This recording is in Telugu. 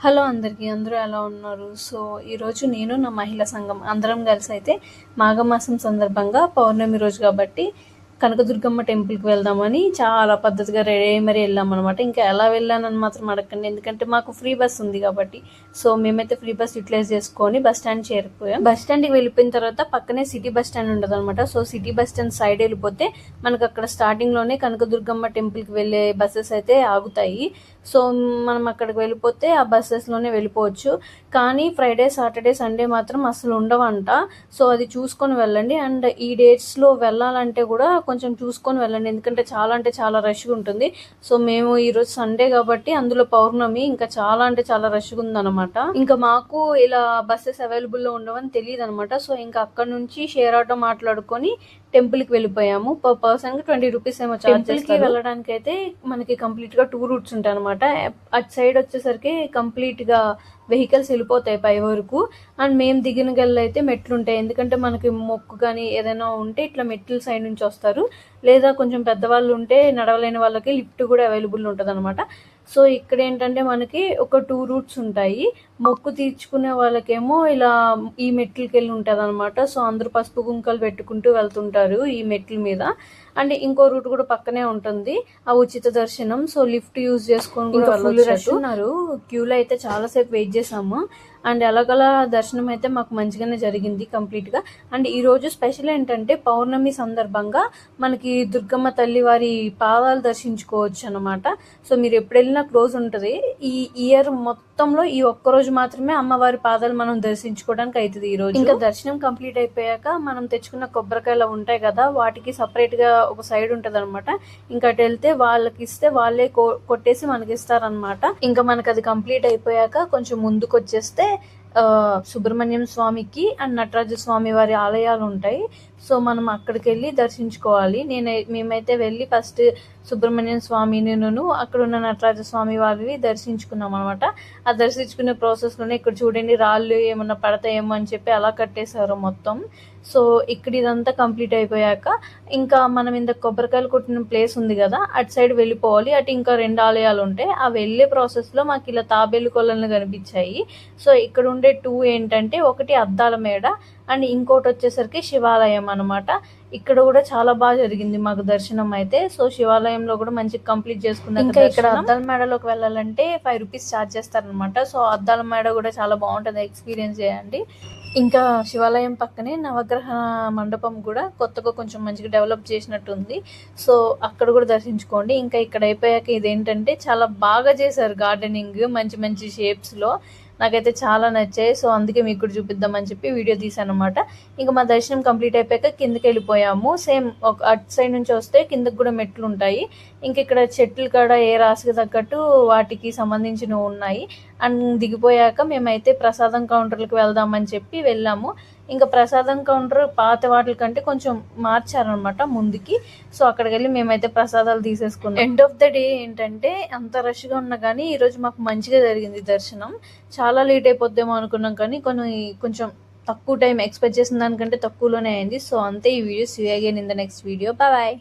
హలో అందరికీ, అందరూ ఎలా ఉన్నారు? సో ఈరోజు నేను నా మహిళా సంఘం అందరం కలిసి అయితే మాఘమాసం సందర్భంగా పౌర్ణమి రోజు కాబట్టి కనకదుర్గమ్మ టెంపుల్కి వెళ్దామని చాలా పద్ధతిగా రెడీ అయ్యి మరీ వెళ్ళామన్నమాట. ఇంకా ఎలా వెళ్ళానని మాత్రం అడగండి, ఎందుకంటే మాకు ఫ్రీ బస్ ఉంది కాబట్టి. సో మేమైతే ఫ్రీ బస్ యూటిలైజ్ చేసుకొని బస్ స్టాండ్ చేరిపోయాం. బస్ స్టాండ్కి వెళ్ళిపోయిన తర్వాత పక్కనే సిటీ బస్ స్టాండ్ ఉంటుంది అనమాట. So city bus stand side వెళ్ళిపోతే మనకు అక్కడ స్టార్టింగ్లోనే కనకదుర్గమ్మ టెంపుల్కి వెళ్ళే బస్సెస్ అయితే ఆగుతాయి. సో మనం అక్కడికి వెళ్ళిపోతే ఆ బస్సెస్లోనే వెళ్ళిపోవచ్చు. కానీ ఫ్రైడే, సాటర్డే, సండే మాత్రం అసలు ఉండవంట. సో అది చూసుకొని వెళ్ళండి. అండ్ ఈ డేట్స్లో వెళ్ళాలంటే కూడా కొంచెం చూసుకొని వెళ్ళండి, ఎందుకంటే చాలా అంటే చాలా రష్గా ఉంటుంది. సో మేము ఈరోజు సండే కాబట్టి అందులో పౌర్ణమి, ఇంకా చాలా అంటే చాలా రష్గా ఉందన్నమాట. ఇంకా మాకు ఇలా బస్సెస్ అవైలబుల్లో ఉండవని తెలియదు అనమాట. సో ఇంకా అక్కడ నుంచి షేర్ ఆటో మాట్లాడుకొని టెంపుల్కి వెళ్ళిపోయాము. పర్ పర్సన్కి 20 రూపీస్ ఏమో చార్జ్ చేస్తారు. వెళ్ళడానికి అయితే మనకి కంప్లీట్గా 2 రూట్స్ ఉంటాయి అనమాట. అటు సైడ్ వచ్చేసరికి కంప్లీట్గా వెహికల్స్ వెళ్ళిపోతాయి పై వరకు. అండ్ మేము దిగిన గల్లు అయితే మెట్లు ఉంటాయి, ఎందుకంటే మనకి మొక్కు కానీ ఏదైనా ఉంటే ఇట్లా మెట్ల సైడ్ నుంచి వస్తారు. లేదా కొంచెం పెద్దవాళ్ళు ఉంటే నడవలేని వాళ్ళకి లిఫ్ట్ కూడా అవైలబుల్ ఉంటుంది అనమాట. సో ఇక్కడ ఏంటంటే మనకి ఒక 2 రూట్స్ ఉంటాయి. మొక్కు తీర్చుకునే వాళ్ళకేమో ఇలా ఈ మెట్లకి వెళ్ళి ఉంటుంది అనమాట. సో అందరూ పసుపు కుంకలు పెట్టుకుంటూ వెళ్తుంటారు ఈ మెట్ల మీద. అండ్ ఇంకో రూట్ కూడా పక్కనే ఉంటుంది, ఆ ఉచిత దర్శనం. సో లిఫ్ట్ యూజ్ చేసుకొని కూడా ఫుల్ రష్ ఉన్నారు. క్యూలో అయితే చాలాసేపు వెయిట్ చేసాము. అండ్ ఎలాగలా దర్శనం అయితే మాకు మంచిగానే జరిగింది కంప్లీట్గా. అండ్ ఈరోజు స్పెషల్ ఏంటంటే పౌర్ణమి సందర్భంగా మనకి దుర్గమ్మ తల్లి వారి పాదాలు దర్శించుకోవచ్చు అనమాట. సో మీరు ఎప్పుడు వెళ్ళినా క్లోజ్ ఉంటుంది. ఈ ఇయర్ మొత్తంలో ఈ ఒక్కరోజు మాత్రమే అమ్మవారి పాదాలు మనం దర్శించుకోవడానికి అవుతుంది ఈ రోజు. ఇంకా దర్శనం కంప్లీట్ అయిపోయాక మనం తెచ్చుకున్న కొబ్బరికాయలు ఉంటాయి కదా, వాటికి సపరేట్గా ఒక సైడ్ ఉంటుంది అనమాట. ఇంకా అటు వెళ్తే వాళ్ళకి ఇస్తే వాళ్ళే కొట్టేసి మనకి ఇస్తారనమాట. ఇంకా మనకు అది కంప్లీట్ అయిపోయాక కొంచెం ముందుకు వచ్చేస్తే సుబ్రహ్మణ్యం స్వామికి అండ్ నటరాజ స్వామి వారి ఆలయాలు ఉంటాయి. సో మనం అక్కడికి వెళ్ళి దర్శించుకోవాలి. మేమైతే వెళ్ళి ఫస్ట్ సుబ్రహ్మణ్యం స్వామిని అక్కడ ఉన్న నటరాజ స్వామి వారిని దర్శించుకున్నాం అనమాట. ఆ దర్శించుకునే ప్రాసెస్లోనే ఇక్కడ చూడండి రాళ్ళు ఏమన్నా పడతాయేమో అని చెప్పి అలా కట్టేశారు మొత్తం. సో ఇక్కడ ఇదంతా కంప్లీట్ అయిపోయాక ఇంకా మనం ఇంత కొబ్బరికాయలు కొట్టిన ప్లేస్ ఉంది కదా, అటు సైడ్ వెళ్ళిపోవాలి. అటు ఇంకా 2 ఆలయాలు ఉంటాయి. ఆ వెళ్ళే ప్రాసెస్లో మాకు ఇలా తాబేలు కొలను కనిపించాయి. సో ఇక్కడ ఉండే 2 ఏంటంటే ఒకటి అద్దాల మేడ అండ్ ఇంకోటి వచ్చేసరికి శివాలయం అనమాట. ఇక్కడ కూడా చాలా బాగా జరిగింది మాకు దర్శనం అయితే. సో శివాలయంలో కూడా మంచిగా కంప్లీట్ చేసుకున్నాం. ఇంకా ఇక్కడ అద్దాల మేడలోకి వెళ్ళాలంటే 5 రూపీస్ ఛార్జ్ చేస్తారనమాట. సో అద్దాల మేడ కూడా చాలా బాగుంటుంది, ఎక్స్పీరియన్స్ చేయండి. ఇంకా శివాలయం పక్కనే నవగ్రహ మండపం కూడా కొత్తగా కొంచెం మంచిగా డెవలప్ చేసినట్టుంది. సో అక్కడ కూడా దర్శించుకోండి. ఇంకా ఇక్కడ అయిపోయాక ఇదేంటంటే చాలా బాగా చేశారు గార్డెనింగ్, మంచి మంచి షేప్స్లో. నాకైతే చాలా నచ్చాయి. సో అందుకే మీకు కూడా చూపిద్దామని చెప్పి వీడియో తీసాను అనమాట. ఇంకా మా దర్శనం కంప్లీట్ అయిపోయాక కిందకి వెళ్ళిపోయాము. సేమ్ ఒక అటు సైడ్ నుంచి వస్తే కిందకి కూడా మెట్లు ఉంటాయి. ఇంక ఇక్కడ చెట్లు కాడ ఏ రాశికి తగ్గట్టు వాటికి సంబంధించినవి ఉన్నాయి. అండ్ దిగిపోయాక మేమైతే ప్రసాదం కౌంటర్లకు వెళ్దామని చెప్పి వెళ్ళాము. ఇంకా ప్రసాదం కౌంటర్ పాత వాటి కంటే కొంచెం మార్చారనమాట ముందుకి. సో అక్కడికి వెళ్ళి మేమైతే ప్రసాదాలు తీసేసుకున్నాం. ఎండ్ ఆఫ్ ద డే ఏంటంటే అంత రష్గా ఉన్నా కానీ ఈరోజు మాకు మంచిగా జరిగింది దర్శనం. చాలా లేట్ అయిపోద్దేమో అనుకున్నాం, కానీ కొంచెం తక్కువ టైం ఎక్స్పెక్ట్ చేసిన దానికంటే తక్కువలోనే అయింది. సో అంతే ఈ వీడియో. See you again in the next video. Bye.